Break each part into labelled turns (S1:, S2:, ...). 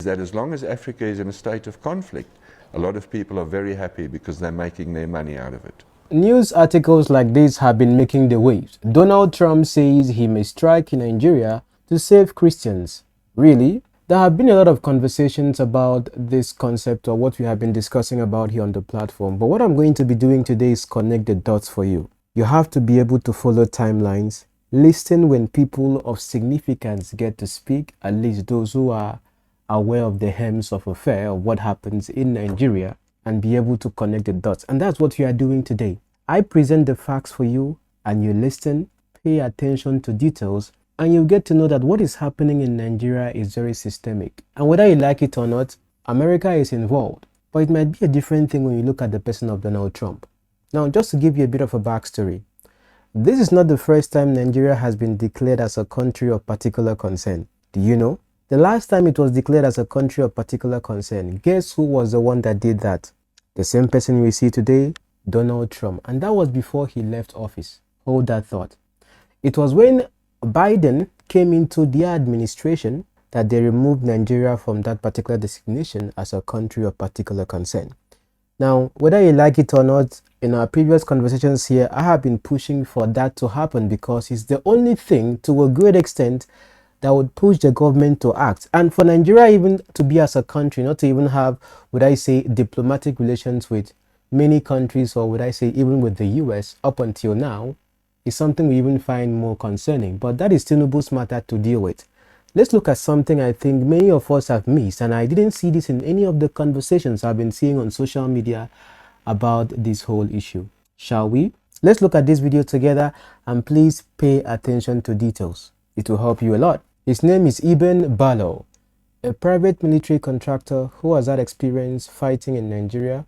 S1: That as long as Africa is in a state of conflict, a lot of people are very happy because they're making their money out of it.
S2: News articles like this have been making the waves. Donald Trump says he may strike in Nigeria to save Christians. Really? There have been a lot of conversations about this concept or what we have been discussing about here on the platform. But what I'm going to be doing today is connect the dots for you. You have to be able to follow timelines, listen when people of significance get to speak, at least those who are aware of the hems of affair of what happens in Nigeria, and be able to connect the dots. And that's what we are doing today. I present the facts for you and you listen, pay attention to details, and you get to know that what is happening in Nigeria is very systemic. And whether you like it or not, America is involved. But it might be a different thing when you look at the person of Donald Trump. Now, just to give you a bit of a backstory, this is not the first time Nigeria has been declared as a country of particular concern. Do you know? The last time it was declared as a country of particular concern, guess who was the one that did that? The same person we see today, Donald Trump. And that was before he left office. Hold that thought. It was when Biden came into their administration that they removed Nigeria from that particular designation as a country of particular concern. Now, whether you like it or not, in our previous conversations here, I have been pushing for that to happen because it's the only thing to a great extent that would push the government to act. And for Nigeria even to be as a country, not to even have, would I say, diplomatic relations with many countries, or would I say even with the US up until now, is something we even find more concerning. But that is Tinubu's matter to deal with. Let's look at something I think many of us have missed, and I didn't see this in any of the conversations I've been seeing on social media about this whole issue. Shall we? Let's look at this video together, and please pay attention to details. It will help you a lot. His name is Ibn Balo, a private military contractor who has had experience fighting in Nigeria.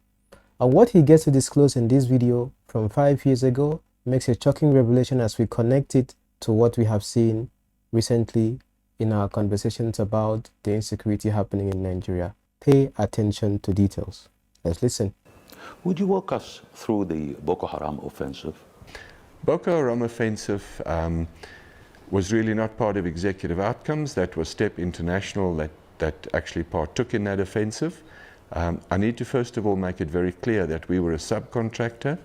S2: And what he gets to disclose in this video from 5 years ago makes a shocking revelation as we connect it to what we have seen recently in our conversations about the insecurity happening in Nigeria. Pay attention to details. Let's listen.
S3: Would you walk us through the Boko Haram offensive?
S1: Boko Haram offensive was really not part of executive outcomes. That was STEP International that actually partook in that offensive. I need to first of all make it very clear that we were a subcontractor.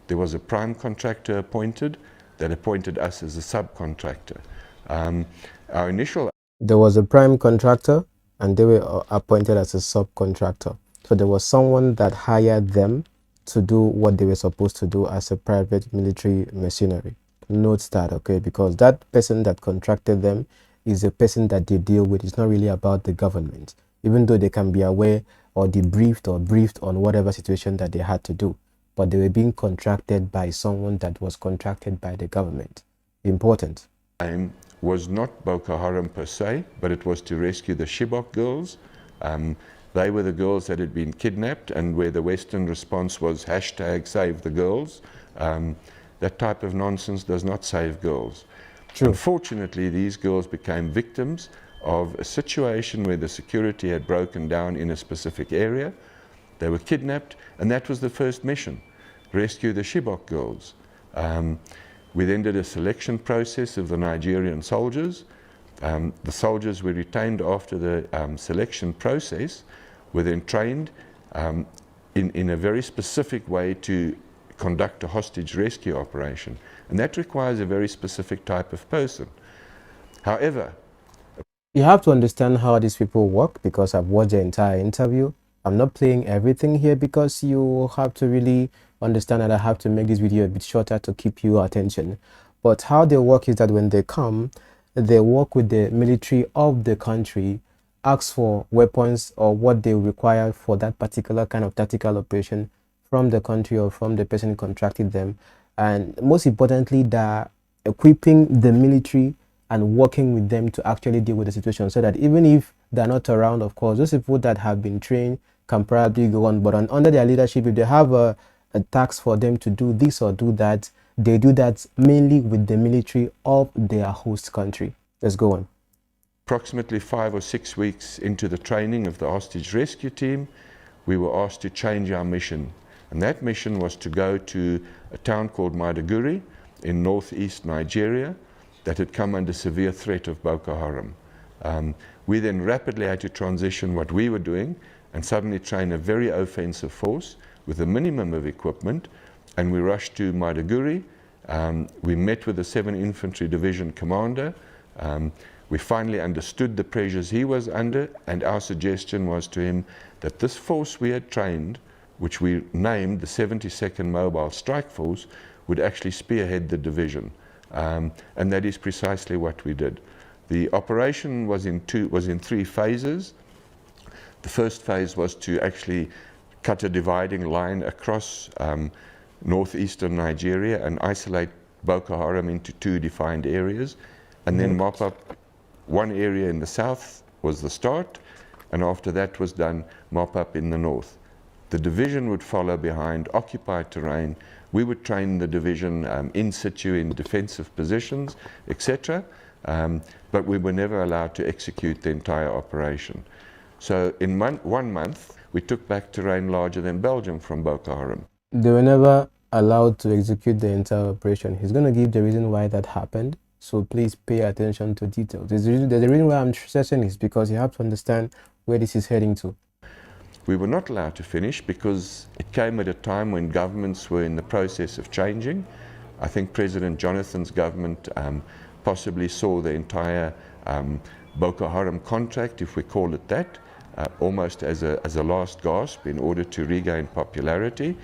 S1: There was a prime contractor appointed that appointed us as a subcontractor.
S2: There was a prime contractor and they were appointed as a subcontractor. So there was someone that hired them to do what they were supposed to do as a private military mercenary. Note that, okay, because that person that contracted them is a person that they deal with. It's not really about the government, even though they can be aware or debriefed or briefed on whatever situation that they had to do. But they were being contracted by someone that was contracted by the government. Important.
S1: Was not Boko Haram per se, but it was to rescue the Chibok girls. They were the girls that had been kidnapped, and where the Western response was #SaveTheGirls. That type of nonsense does not save girls.
S2: True.
S1: Unfortunately, these girls became victims of a situation where the security had broken down in a specific area. They were kidnapped, and that was the first mission, rescue the Chibok girls. We then did a selection process of the Nigerian soldiers. The soldiers were retained after the selection process, were then trained in a very specific way to conduct a hostage rescue operation. And that requires a very specific type of person. However,
S2: you have to understand how these people work, because I've watched the entire interview. I'm not playing everything here because you have to really understand that I have to make this video a bit shorter to keep your attention. But how they work is that when they come, they work with the military of the country, ask for weapons or what they require for that particular kind of tactical operation from the country or from the person who contracted them. And most importantly, they're equipping the military and working with them to actually deal with the situation, so that even if they're not around, of course, those people that have been trained can probably go on. But under their leadership, if they have a task for them to do this or do that, they do that mainly with the military of their host country. Let's go on.
S1: Approximately 5 or 6 weeks into the training of the hostage rescue team, we were asked to change our mission. And that mission was to go to a town called Maiduguri in northeast Nigeria that had come under severe threat of Boko Haram. We then rapidly had to transition what we were doing and suddenly train a very offensive force with a minimum of equipment, and we rushed to Maiduguri. We met with the 7th Infantry Division commander. We finally understood the pressures he was under, and our suggestion was to him that this force we had trained, which we named the 72nd Mobile Strike Force, would actually spearhead the division. And that is precisely what we did. The operation was in 3 phases. The first phase was to actually cut a dividing line across northeastern Nigeria and isolate Boko Haram into 2 defined areas, and then mop up one area in the south was the start, and after that was done, mop up in the north. The division would follow behind, occupy terrain. We would train the division in situ in defensive positions, etc. But we were never allowed to execute the entire operation. So in 1 month, we took back terrain larger than Belgium from Boko Haram.
S2: They were never allowed to execute the entire operation. He's going to give the reason why that happened. So please pay attention to details. The reason why I'm stressing is because you have to understand where this is heading to.
S1: We were not allowed to finish because it came at a time when governments were in the process of changing. I think President Jonathan's government possibly saw the entire Boko Haram contract, if we call it that, almost as a last gasp in order to regain popularity.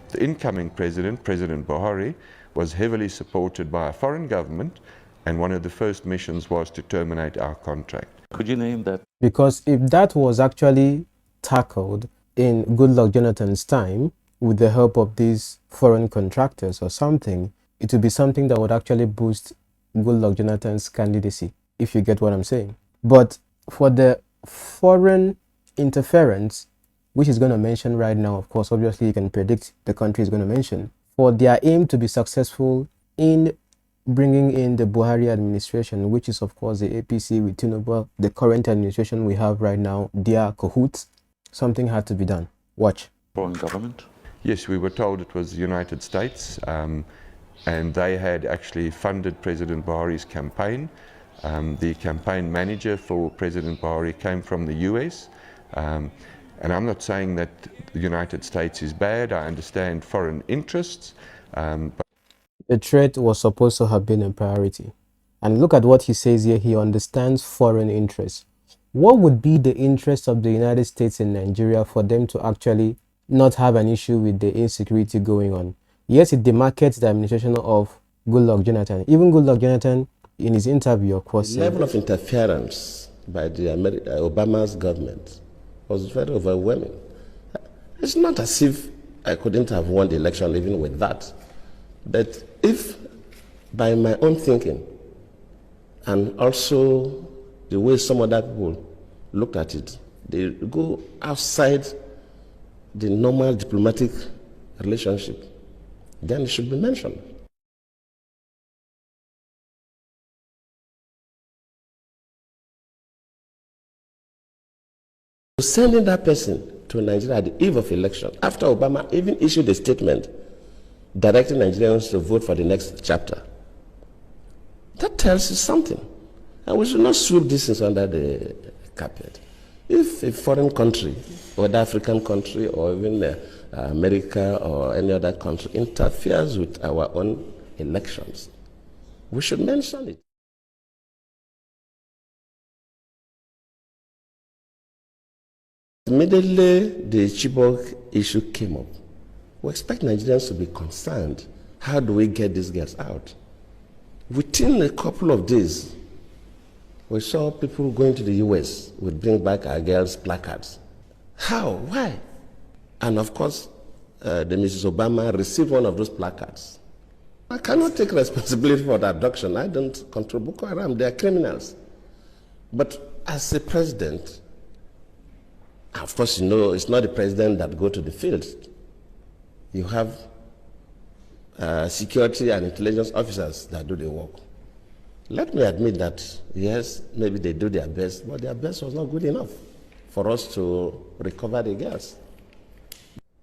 S1: The incoming president, President Buhari, was heavily supported by a foreign government, and one of the first missions was to terminate our contract.
S3: Could you name that?
S2: Because if that was actually tackled in Goodluck Jonathan's time with the help of these foreign contractors or something, it would be something that would actually boost Goodluck Jonathan's candidacy, if you get what I'm saying. But for the foreign interference, which is going to mention right now, of course, obviously you can predict the country is going to mention, for their aim to be successful in bringing in the Buhari administration, which is of course the APC with Tinubu, the current administration we have right now, their cahoots, something had to be done. Watch.
S3: Foreign government?
S1: Yes, we were told it was the United States, and they had actually funded President Buhari's campaign. The campaign manager for President Buhari came from the US. And I'm not saying that the United States is bad. I understand foreign interests. But
S2: the threat was supposed to have been a priority. And look at what he says here. He understands foreign interests. What would be the interest of the United States in Nigeria for them to actually not have an issue with the insecurity going on? Yes, it demarcates the administration of Goodluck Jonathan. Even Goodluck Jonathan, in his interview, of course,
S4: the level of interference by the Obama's government was very overwhelming. It's not as if I couldn't have won the election even with that. But if, by my own thinking, and also the way some other people looked at it, they go outside the normal diplomatic relationship, then it should be mentioned. Sending that person to Nigeria at the eve of election, after Obama even issued a statement directing Nigerians to vote for the next chapter, that tells you something. And we should not sweep these things under the carpet. If a foreign country, whether African country or even America or any other country, interferes with our own elections, we should mention it. Immediately the Chibok issue came up, we expect Nigerians to be concerned. How do we get these girls out? Within a couple of days, we saw people going to the US would bring back our girls' placards. How? Why? And of course, the Mrs. Obama received one of those placards. I cannot take responsibility for the abduction. I don't control Boko Haram. They are criminals. But as a president, of course, you know, it's not the president that go to the field. You have security and intelligence officers that do the work. Let me admit that, yes, maybe they do their best, but their best was not good enough for us to recover the girls.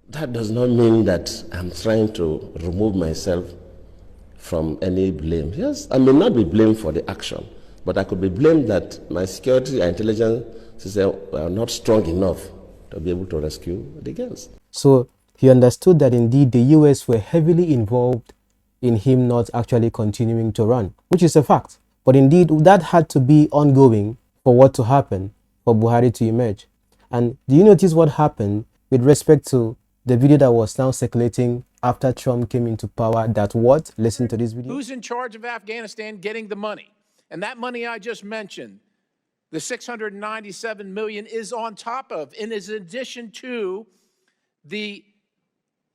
S4: That does not mean that I'm trying to remove myself from any blame. Yes, I may not be blamed for the action, But I could be blamed that my security and intelligence system are not strong enough to be able to rescue the girls.
S2: So he understood that indeed the US were heavily involved in him not actually continuing to run, which is a fact. But indeed, that had to be ongoing for what to happen, for Buhari to emerge. And do you notice what happened with respect to the video that was now circulating after Trump came into power? That what? Listen to this video.
S5: Who's in charge of Afghanistan getting the money? And that money I just mentioned, the $697 million, is on top of and is in addition to the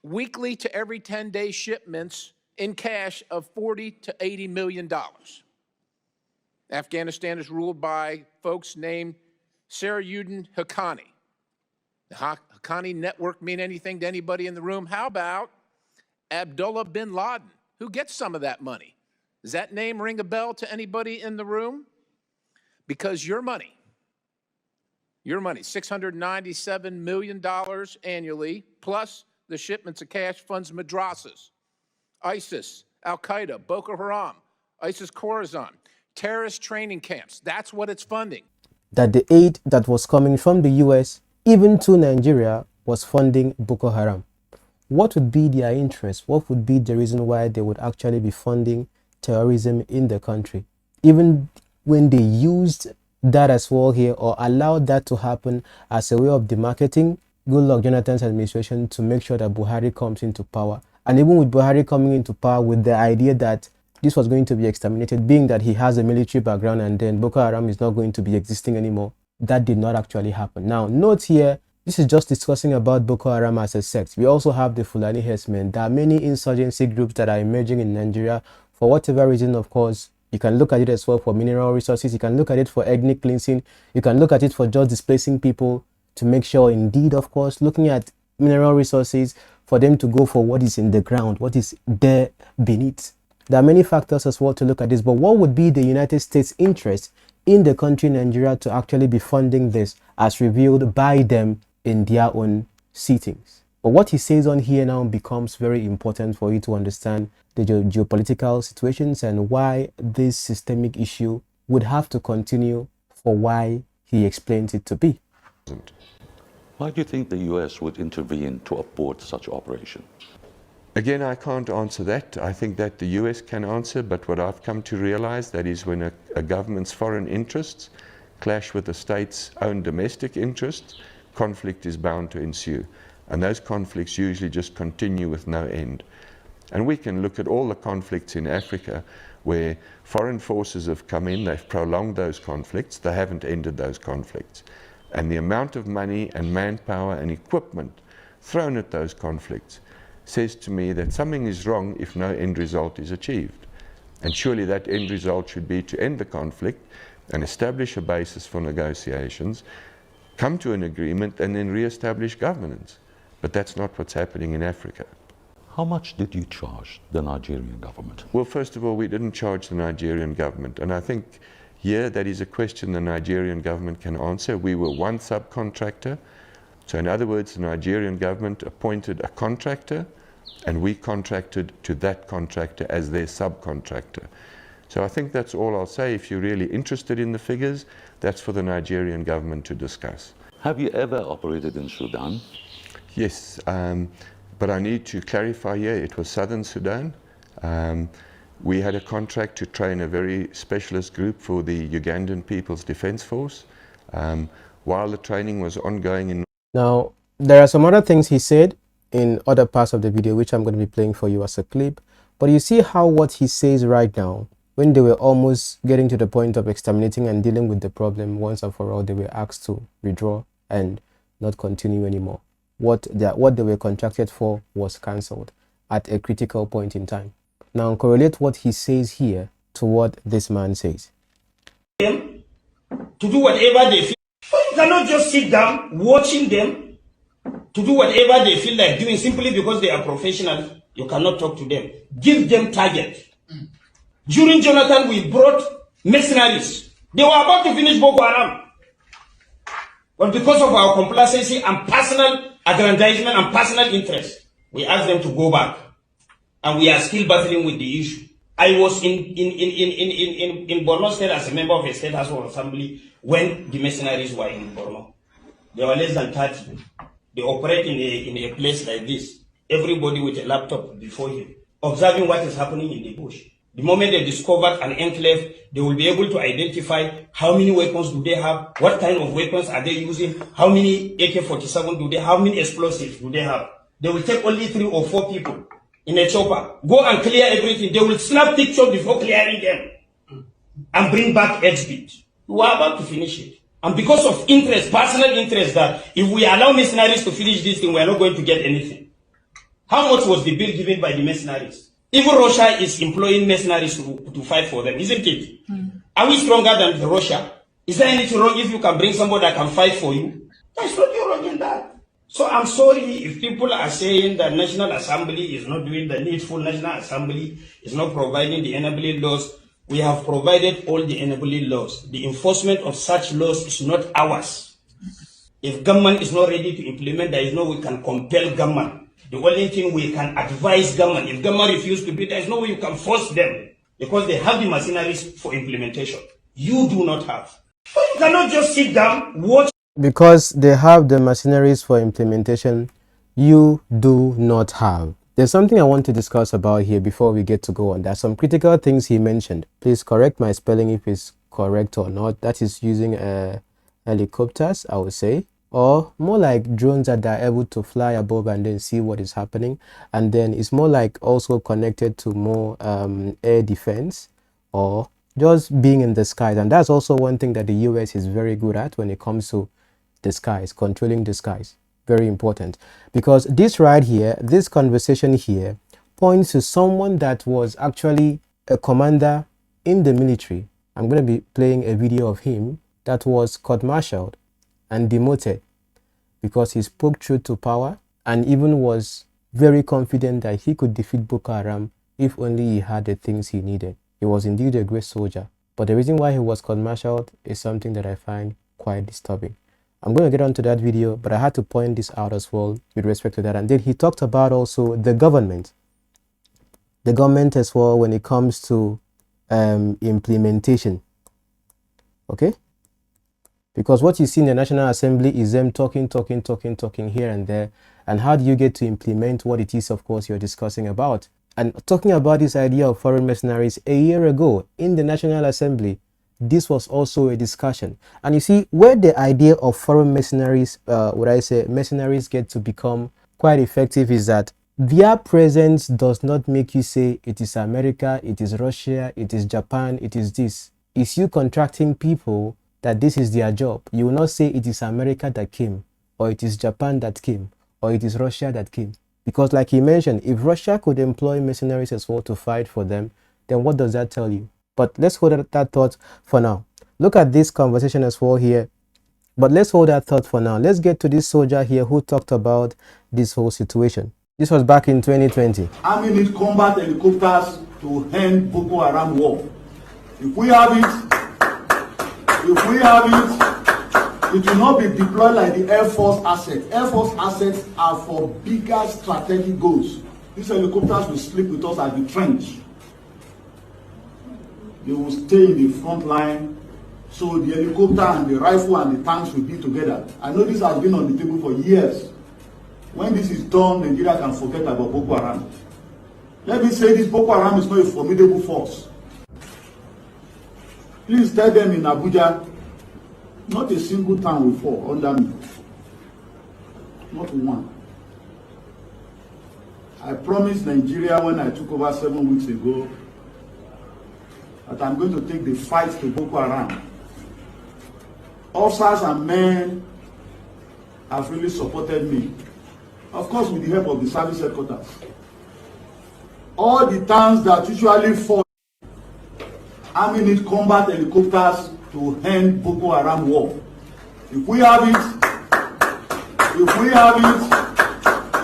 S5: weekly to every 10-day shipments in cash of $40 to $80 million. Afghanistan is ruled by folks named Sarayuddin Haqqani. The Haqqani network mean anything to anybody in the room? How about Abdullah bin Laden, who gets some of that money? Does that name ring a bell to anybody in the room? Because your money, $697 million annually, plus the shipments of cash funds madrasas, ISIS, Al-Qaeda, Boko Haram, ISIS-Khorasan, terrorist training camps. That's what it's funding.
S2: That the aid that was coming from the US, even to Nigeria, was funding Boko Haram. What would be their interest? What would be the reason why they would actually be funding terrorism in the country? Even when they used that as well here, or allowed that to happen as a way of demarketing Goodluck Jonathan's administration to make sure that Buhari comes into power. And even with Buhari coming into power with the idea that this was going to be exterminated, being that he has a military background and then Boko Haram is not going to be existing anymore, that did not actually happen. Now, note here, this is just discussing about Boko Haram as a sect. We also have the Fulani herdsmen. There are many insurgency groups that are emerging in Nigeria for whatever reason, of course. You can look at it as well for mineral resources. You can look at it for ethnic cleansing. You can look at it for just displacing people to make sure, indeed, of course, looking at mineral resources for them to go for what is in the ground, what is there beneath. There are many factors as well to look at this, but what would be the United States' interest in the country Nigeria to actually be funding this as revealed by them in their own sittings? But what he says on here now becomes very important for you to understand the geopolitical situations and why this systemic issue would have to continue for why he explains it to be.
S3: Why do you think the US would intervene to abort such operation?
S1: Again, I can't answer that. I think that the US can answer, but what I've come to realize, that is when a government's foreign interests clash with the state's own domestic interests, conflict is bound to ensue. And those conflicts usually just continue with no end. And we can look at all the conflicts in Africa where foreign forces have come in, they've prolonged those conflicts, they haven't ended those conflicts. And the amount of money and manpower and equipment thrown at those conflicts says to me that something is wrong if no end result is achieved. And surely that end result should be to end the conflict and establish a basis for negotiations, come to an agreement, and then re-establish governance. But that's not what's happening in Africa.
S3: How much did you charge the Nigerian government?
S1: Well, first of all, we didn't charge the Nigerian government. And I think here that is a question the Nigerian government can answer. We were one subcontractor. So in other words, the Nigerian government appointed a contractor and we contracted to that contractor as their subcontractor. So I think that's all I'll say. If you're really interested in the figures, that's for the Nigerian government to discuss.
S3: Have you ever operated in Sudan?
S1: Yes, but I need to clarify here, it was Southern Sudan. We had a contract to train a very specialist group for the Ugandan People's Defense Force while the training was ongoing in...
S2: Now, there are some other things he said in other parts of the video, which I'm going to be playing for you as a clip. But you see how what he says right now, when they were almost getting to the point of exterminating and dealing with the problem once and for all, they were asked to withdraw and not continue anymore. What they were contracted for was cancelled at a critical point in time. Now correlate what he says here to what this man says.
S6: Them to do whatever they feel. You cannot just sit down watching them to do whatever they feel like doing simply because they are professionals. You cannot talk to them. Give them targets. During Jonathan, we brought mercenaries. They were about to finish Boko Haram. But because of our complacency and personal aggrandizement and personal interest, we asked them to go back. And we are still battling with the issue. I was in Borno State as a member of a state House of Assembly when the mercenaries were in Borno. They were less than 30. They operate in a place like this. Everybody with a laptop before him, observing what is happening in the bush. The moment they discovered an enclave, they will be able to identify how many weapons do they have, what kind of weapons are they using, how many AK-47 do they have, how many explosives do they have. They will take only 3 or 4 people in a chopper, go and clear everything. They will snap pictures before clearing them and bring back exhibit. We are about to finish it. And because of interest, personal interest, that if we allow mercenaries to finish this thing, we are not going to get anything. How much was the bill given by the mercenaries? Even Russia is employing mercenaries to fight for them, isn't it? Are we stronger than Russia? Is there anything wrong if you can bring somebody that can fight for you? There's nothing wrong in that. So I'm sorry if people are saying that National Assembly is not doing the needful, National Assembly is not providing the enabling laws. We have provided all the enabling laws. The enforcement of such laws is not ours. If government is not ready to implement, there is no way we can compel government. The only thing we can advise government, if government refuses to do it, there is no way you can force them because they have the machineries for implementation. You do not have. So you cannot just sit down, watch.
S2: Because they have the machineries for implementation, you do not have. There's something I want to discuss about here before we get to go on. There are some critical things he mentioned. Please correct my spelling if it's correct or not. That is using helicopters, I would say, or more like drones that are able to fly above and then see what is happening. And then it's more like also connected to more air defense or just being in the skies. And that's also one thing that the US is very good at when it comes to the skies, controlling the skies. Very important, because this right here, this conversation here points to someone that was actually a commander in the military. I'm going to be playing a video of him that was court-martialed and demoted because he spoke truth to power and even was very confident that he could defeat Boko Haram if only he had the things he needed. He was indeed a great soldier, but the reason why he was court-martialed is something that I find quite disturbing. I'm going to get onto that video, but I had to point this out as well with respect to that. And then he talked about also the government as well when it comes to implementation. Okay? Because what you see in the National Assembly is them talking here and there. And how do you get to implement what it is, of course, you're discussing about? And talking about this idea of foreign mercenaries a year ago in the National Assembly, this was also a discussion. And you see where the idea of foreign mercenaries, mercenaries get to become quite effective is that their presence does not make you say it is America, it is Russia, it is Japan, it is this. It's you contracting people that this is their job. You will not say it is America that came, or it is Japan that came, or it is Russia that came. Because like he mentioned, if Russia could employ mercenaries as well to fight for them, then what does that tell you? But let's hold that thought for now. Look at this conversation as well here. But let's hold that thought for now. Let's get to this soldier here who talked about this whole situation. This was back in 2020.
S7: Army need combat helicopters to end Boko Haram war. If we have it will not be deployed like the Air Force assets. Air Force assets are for bigger strategic goals. These helicopters will sleep with us at the trench. They will stay in the front line, so the helicopter and the rifle and the tanks will be together. I know this has been on the table for years. When this is done, Nigeria can forget about Boko Haram. Let me say this, Boko Haram is not a formidable force. Please tell them in Abuja, not a single town will fall under me. Not one. I promised Nigeria when I took over 7 weeks ago that I'm going to take the fight to Boko Haram. Officers and men have really supported me. Of course, with the help of the service headquarters. All the towns that usually fall, Army need combat helicopters to end Boko Haram war. If we have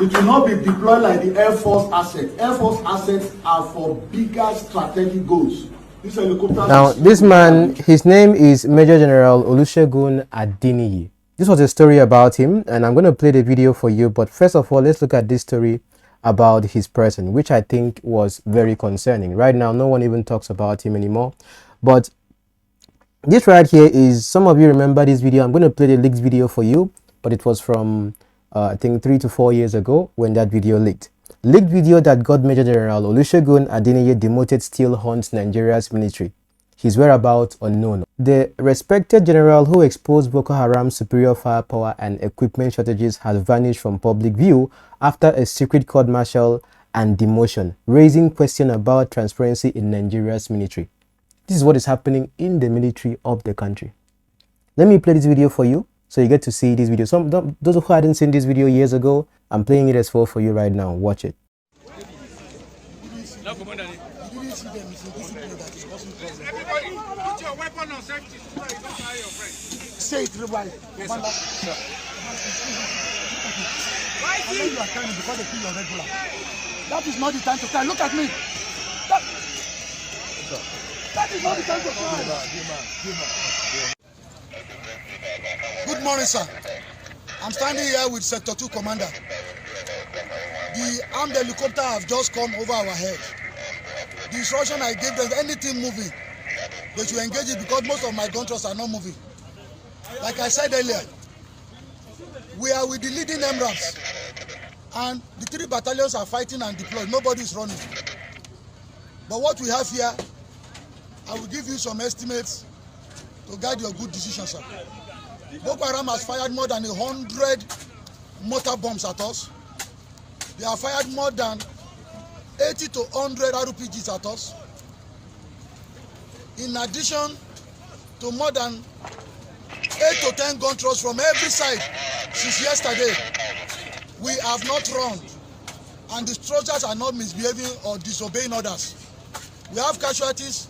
S7: it will not be deployed like the Air Force assets. Air Force assets are for bigger strategic goals. Now, this man, his name is Major General Adeniyi. This was a story about him, and I'm going to play the video for you. But first of all, let's look at this story
S2: about his person, which I think was very concerning. Right now, no one even talks about him anymore. But this right here is, some of you remember this video. I'm going to play the leaked video for you, but it was from I think 3 to 4 years ago when that video leaked. Leaked video that got Major General Adeniyi demoted still haunts Nigeria's military. His whereabouts unknown. The respected general who exposed Boko Haram's superior firepower and equipment shortages has vanished from public view after a secret court martial and demotion, raising question about transparency in Nigeria's military. This is what is happening in the military of the country. Let me play this video for you so you get to see this video. Those who hadn't seen this video years ago, I'm playing it as well for you right now. Watch it.
S8: Everybody, put your weapon on safety so that you don't fire your friend. Say it, everybody. Yes, sir. Why is you are crying because they kill your regular? That is not the time to cry. Look at me. That is not the time to cry. Good morning, sir. I'm standing here with Sector 2 Commander. The armed helicopter have just come over our head. The instruction I gave them, anything moving, they should engage it because most of my gun trucks are not moving. Like I said earlier, we are with the leading MRAPs and the 3 battalions are fighting and deployed. Nobody is running. But what we have here, I will give you some estimates to guide your good decision, sir. Boko Haram has fired more than 100 mortar bombs at us. They have fired more than 80 to 100 RPGs at us. In addition to more than 8 to 10 gun throws from every side since yesterday, we have not run, and the soldiers are not misbehaving or disobeying orders. We have casualties.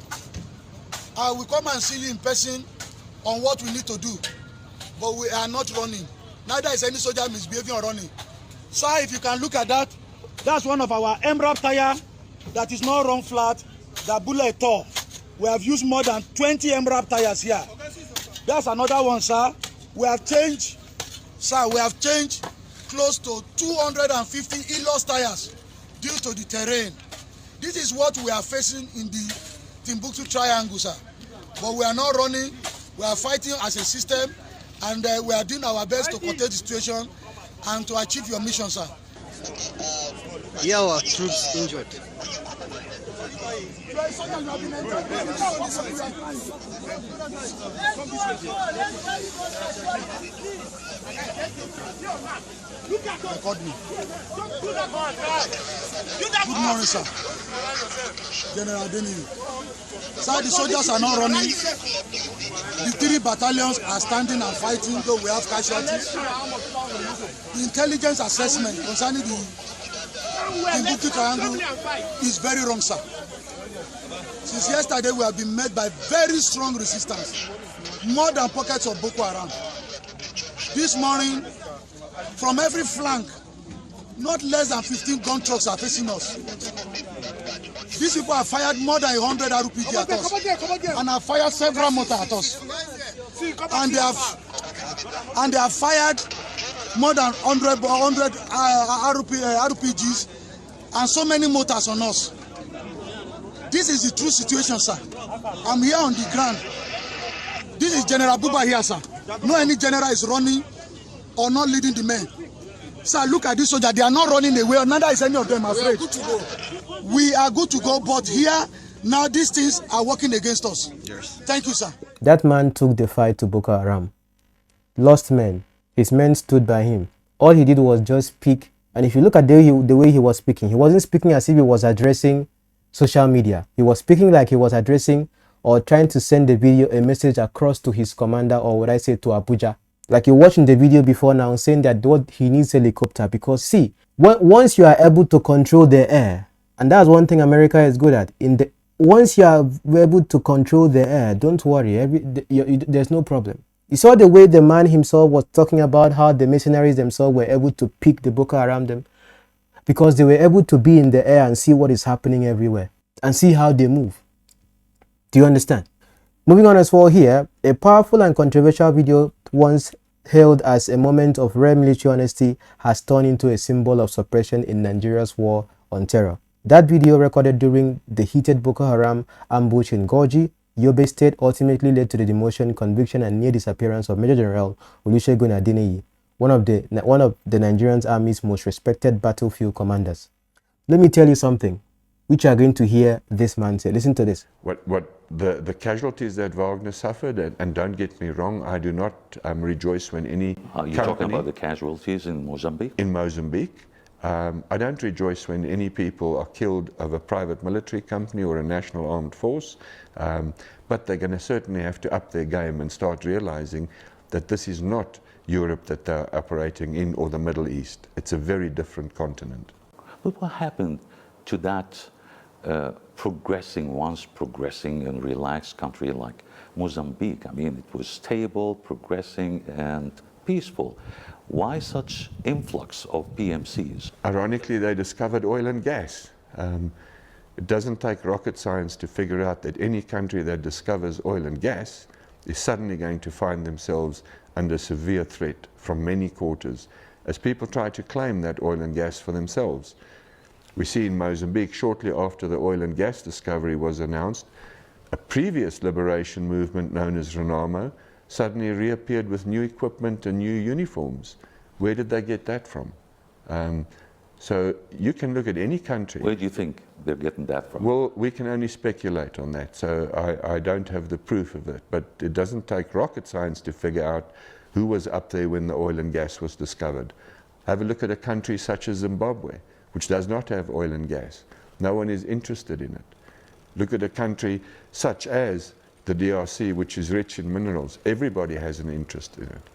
S8: I will come and see you in person on what we need to do, but we are not running. Neither is any soldier misbehaving or running. Sir, if you can look at that, that's one of our MRAP tire that is not run flat, that bullet tore. We have used more than 20 MRAP tires here. That's another one, sir. We have changed close to 250 ELOS tires due to the terrain. This is what we are facing in the Timbuktu Triangle, sir. But we are not running. We are fighting as a system, and we are doing our best to contain the situation and to achieve your mission, sir.
S9: Here are our troops injured.
S8: Record me. Good morning, sir. General Adeniyi. Sir, the soldiers are not running. The 3 battalions are standing and fighting, though we have casualties. The intelligence assessment concerning the Timbuktu Triangle is very wrong, sir. Since yesterday, we have been met by very strong resistance, more than pockets of Boko Haram. This morning, from every flank, not less than 15 gun trucks are facing us. These people have fired more than 100 RPG at us, and have fired several mortars at us. And they have fired more than 100 RPGs and so many mortars on us. This is the true situation, sir. I'm here on the ground. This is General Buba here, sir. No any general is running or not leading the men. Sir, look at this soldier. They are not running away. Neither is any of them afraid. We are good to go, but here, now these things are working against us. Yes. Thank you, sir.
S2: That man took the fight to Boko Haram. Lost men. His men stood by him. All he did was just speak. And if you look at the way he was speaking, he wasn't speaking as if he was addressing social media. He was speaking like he was addressing or trying to send a message across to his commander, or what I say, to Abuja. Like you're watching the video before now, saying that what he needs a helicopter, because see, once you are able to control the air, and that's one thing America is good at. Once you are able to control the air, don't worry, there's no problem. You saw the way the man himself was talking about how the mercenaries themselves were able to pick the Boko Haram them, because they were able to be in the air and see what is happening everywhere and see how they move. Do you understand? Moving on as well here, a powerful and controversial video once hailed as a moment of rare military honesty, has turned into a symbol of suppression in Nigeria's war on terror. That video, recorded during the heated Boko Haram ambush in Goji, Yobe State, ultimately led to the demotion, conviction, and near disappearance of Major General Adeniyi, one of the Nigerian Army's most respected battlefield commanders. Let me tell you something, which you are going to hear this man say. Listen to this.
S1: The casualties that Wagner suffered, and don't get me wrong, I do not rejoice when any
S3: Are you talking about the casualties in Mozambique?
S1: In Mozambique. I don't rejoice when any people are killed of a private military company or a national armed force, but they're going to certainly have to up their game and start realizing that this is not Europe that they're operating in, or the Middle East. It's a very different continent.
S3: But what happened to that once progressing and relaxed country like Mozambique? I mean, it was stable, progressing, and peaceful. Why such influx of PMCs?
S1: Ironically, they discovered oil and gas. It doesn't take rocket science to figure out that any country that discovers oil and gas is suddenly going to find themselves under severe threat from many quarters as people try to claim that oil and gas for themselves. We see in Mozambique, shortly after the oil and gas discovery was announced, a previous liberation movement known as Renamo suddenly reappeared with new equipment and new uniforms. Where did they get that from? So you can look at any country.
S3: Where do you think they're getting that from?
S1: Well, we can only speculate on that, so I don't have the proof of it. But it doesn't take rocket science to figure out who was up there when the oil and gas was discovered. Have a look at a country such as Zimbabwe, which does not have oil and gas. No one is interested in it. Look at a country such as the DRC, which is rich in minerals. Everybody has an interest in it.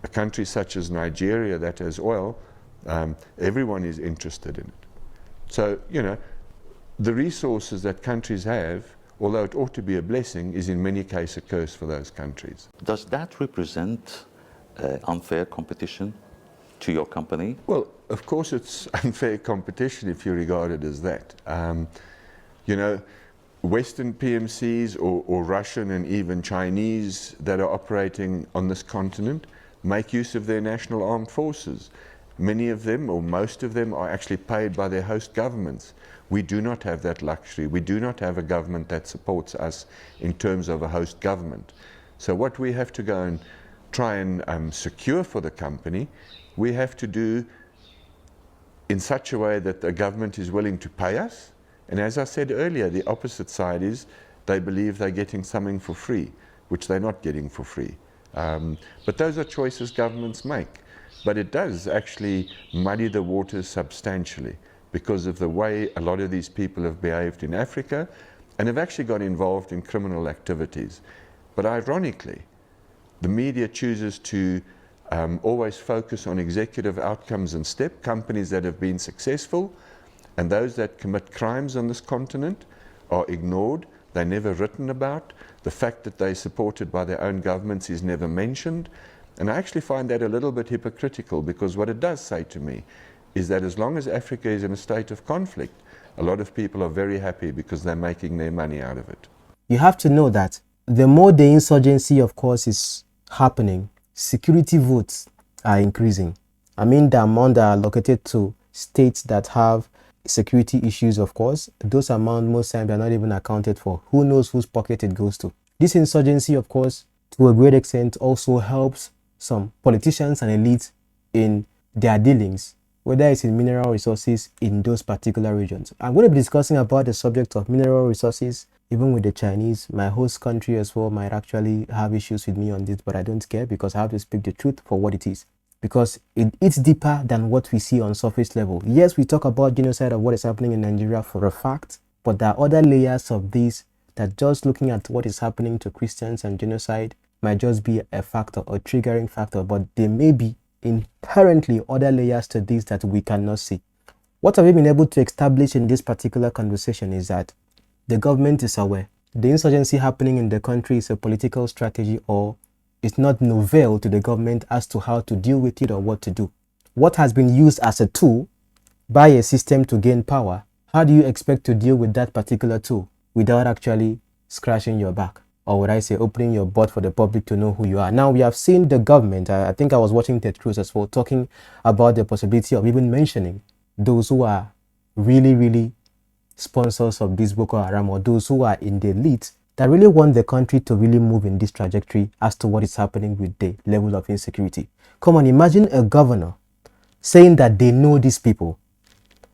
S1: A country such as Nigeria that has oil, everyone is interested in it. So, you know, the resources that countries have, although it ought to be a blessing, is in many cases a curse for those countries.
S3: Does that represent unfair competition to your company?
S1: Well, of course it's unfair competition if you regard it as that. You know, Western PMCs or Russian and even Chinese that are operating on this continent make use of their national armed forces. Many of them, or most of them, are actually paid by their host governments. We do not have that luxury. We do not have a government that supports us in terms of a host government. So what we have to go and try and secure for the company, we have to do in such a way that the government is willing to pay us. And as I said earlier, the opposite side is they believe they're getting something for free, which they're not getting for free. But those are choices governments make. But it does actually muddy the waters substantially because of the way a lot of these people have behaved in Africa and have actually got involved in criminal activities. But ironically, the media chooses to always focus on executive outcomes and companies that have been successful, and those that commit crimes on this continent are ignored. They're never written about. The fact that they're supported by their own governments is never mentioned. And I actually find that a little bit hypocritical, because what it does say to me is that as long as Africa is in a state of conflict, a lot of people are very happy because they're making their money out of it.
S2: You have to know that the more the insurgency, of course, is happening, security votes are increasing. I mean, the amount that are allocated to states that have security issues, of course, those amounts most times are not even accounted for. Who knows whose pocket it goes to? This insurgency, of course, to a great extent also helps some politicians and elites in their dealings, whether it's in mineral resources in those particular regions. I'm going to be discussing about the subject of mineral resources even with the Chinese. My host country as well might actually have issues with me on this, but I don't care because I have to speak the truth for what it is. Because it's deeper than what we see on surface level. Yes, we talk about genocide of what is happening in Nigeria for a fact, but there are other layers of this that just looking at what is happening to Christians and genocide might just be a factor or triggering factor, but there may be inherently other layers to this that we cannot see. What have we been able to establish in this particular conversation is that the government is aware. The insurgency happening in the country is a political strategy, or it's not novel to the government as to how to deal with it or what to do. What has been used as a tool by a system to gain power, how do you expect to deal with that particular tool without actually scratching your back? or would I say opening your butt for the public to know who you are. Now we have seen the government, I think I was watching Ted Cruz as well, talking about the possibility of even mentioning those who are really sponsors of this Boko Haram, or those who are in the elite that really want the country to really move in this trajectory as to what is happening with the level of insecurity. Come on, imagine a governor saying that they know these people.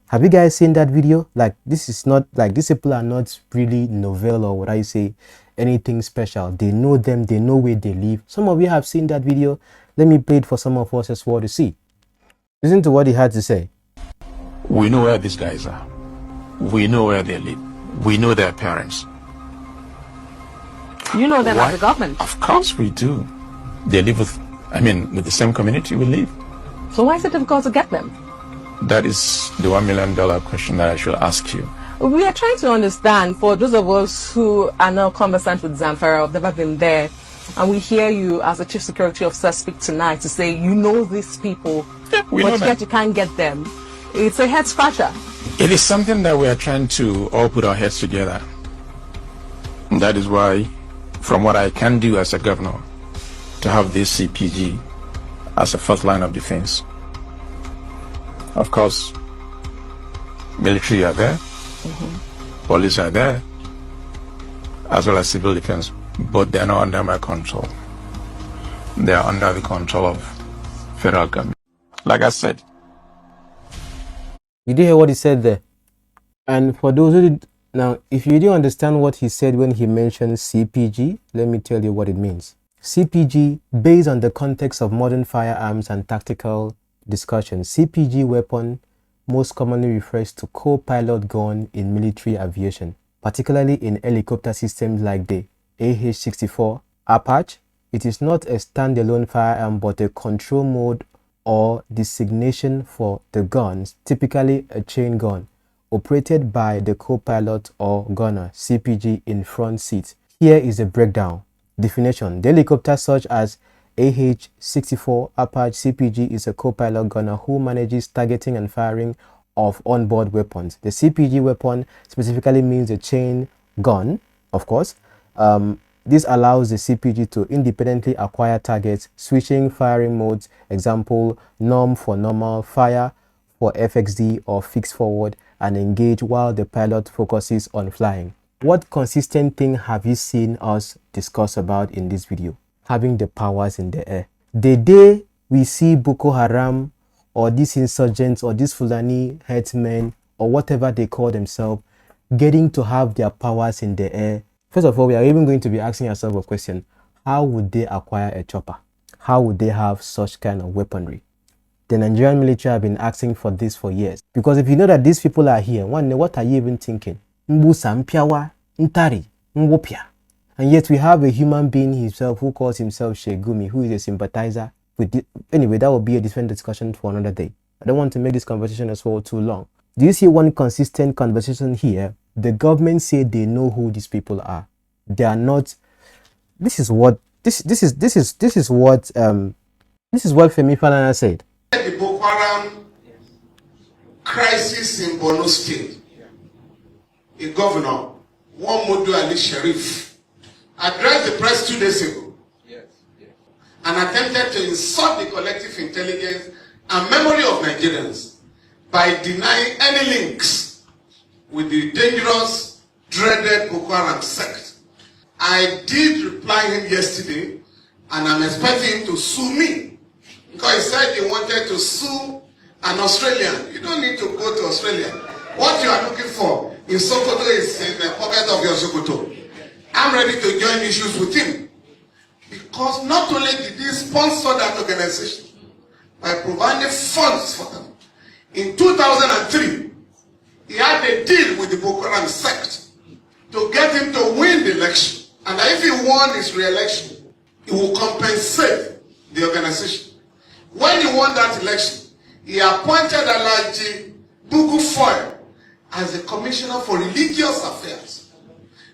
S2: Have you guys seen that video? Like, this is not, like, these people are not really novel or what I say, anything special. They know them, they know where they live. Some of you have seen that video. Let me play it for some of us as well to see. Listen to what he had to say.
S10: We know where these guys are. We know where they live. We know their parents.
S11: You know them as a government?
S10: Of course we do. They live with the same community we live.
S11: So why is it difficult to get them?
S10: That is the $1 million question that I should ask you.
S11: We are trying to understand, for those of us who are not conversant with Zamfara, have never been there, and we hear you as a chief security officer speak tonight to say you know these people, but yet you can't get them. It's a head scratcher.
S10: It is something that we are trying to all put our heads together. And that is why, from what I can do as a governor, to have this CPG as a first line of defense. Of course, military are there, police are there, as well as civil defense, but they are not under my control. They are under the control of federal government. Like I said.
S2: Did you hear what he said there? And for those who did, now, if you didn't understand what he said when he mentioned CPG, let me tell you what it means. CPG, based on the context of modern firearms and tactical discussion, CPG weapon most commonly refers to co-pilot gun in military aviation, particularly in helicopter systems like the AH-64 Apache. It is not a standalone firearm but a control mode or designation for the guns, typically a chain gun, operated by the co-pilot or gunner, CPG, in front seat. Here is a breakdown. Definition: the helicopter such as AH-64 Apache CPG is a co-pilot gunner who manages targeting and firing of onboard weapons. The CPG weapon specifically means a chain gun, of course. This allows the CPG to independently acquire targets, switching firing modes, example, norm for normal, fire for FXD or fixed forward, and engage while the pilot focuses on flying. What consistent thing have you seen us discuss about in this video? Having the powers in the air. The day we see Boko Haram or these insurgents or these Fulani headsmen or whatever they call themselves getting to have their powers in the air, first of all, we are even going to be asking ourselves a question. How would they acquire a chopper? How would they have such kind of weaponry? The Nigerian military have been asking for this for years. Because if you know that these people are here, one day, what are you even thinking? Mbusa, Ntari, Mwopia. And yet we have a human being himself who calls himself Shegumi, who is a sympathizer with it. Anyway, that will be a different discussion for another day. I don't want to make this conversation as well too long. Do you see one consistent conversation here? The government say they know who these people are. They are not. This is what Femi Falana said.
S12: The Boko Haram crisis in Borno State. A governor, Modu Ali Sharif, addressed the press 2 days ago and attempted to insult the collective intelligence and memory of Nigerians by denying any links with the dangerous, dreaded Boko Haram sect. I did reply him yesterday, and I'm expecting him to sue me, because he said he wanted to sue an Australian. You don't need to go to Australia. What you are looking for in Sokoto is in the pocket of your Sokoto. I'm ready to join issues with him, because not only did he sponsor that organization by providing funds for them, in 2003, he had a deal with the Boko Haram sect to get him to win the election. And if he won his re-election, he will compensate the organization. When he won that election, he appointed Alhaji Bugu Foy as the Commissioner for Religious Affairs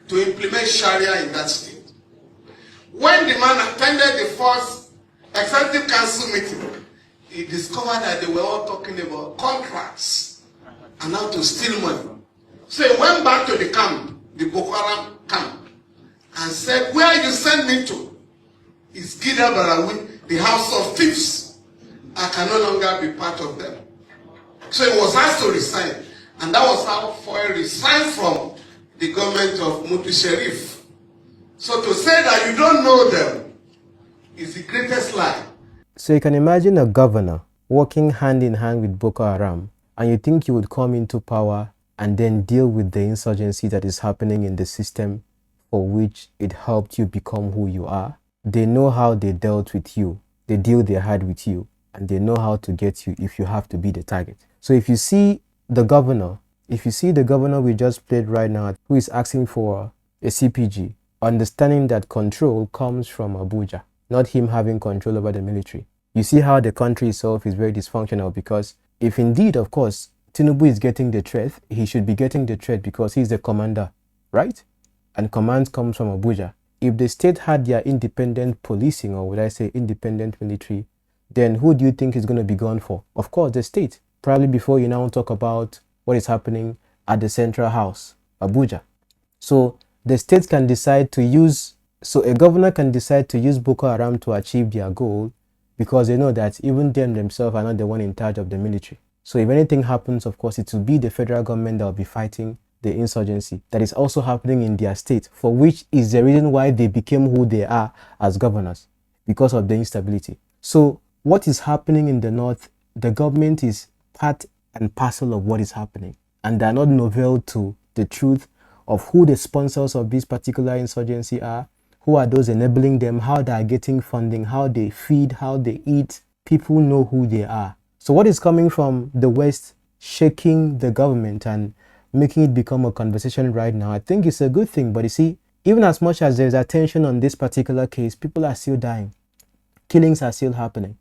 S12: to implement Sharia in that state. When the man attended the first Executive Council meeting, he discovered that they were all talking about contracts and how to steal money. So he went back to the camp, the Boko Haram camp, and said, where you send me to is Gida Barawi, the house of thieves. I can no longer be part of them. So he was asked to resign. And that was how Foy resigned from the government of Mutu Sharif. So to say that you don't know them is the greatest lie.
S2: So you can imagine a governor working hand in hand with Boko Haram, and you think you would come into power and then deal with the insurgency that is happening in the system for which it helped you become who you are. They know how they dealt with you. They deal their hard with you, and they know how to get you if you have to be the target. So if you see the governor we just played right now, who is asking for a CPG, understanding that control comes from Abuja, not him having control over the military. You see how the country itself is very dysfunctional, because if indeed, of course, Tinubu is getting the threat, he should be getting the threat because he's the commander, right? And command comes from Abuja. If the state had their independent policing, or would I say independent military, then who do you think is going to be gone for? Of course, the state. Probably before you now talk about what is happening at the central house, Abuja. So the state can decide to use, so a governor can decide to use Boko Haram to achieve their goal, because they know that even them themselves are not the one in charge of the military. So if anything happens, of course, it will be the federal government that will be fighting the insurgency that is also happening in their state, for which is the reason why they became who they are as governors, because of the instability. So what is happening in the north, the government is part and parcel of what is happening, and they are not novel to the truth of who the sponsors of this particular insurgency are, who are those enabling them, how they are getting funding, how they feed, how they eat. People know who they are. So what is coming from the West shaking the government and making it become a conversation right now, I think it's a good thing. But you see, even as much as there's attention on this particular case, people are still dying. Killings are still happening.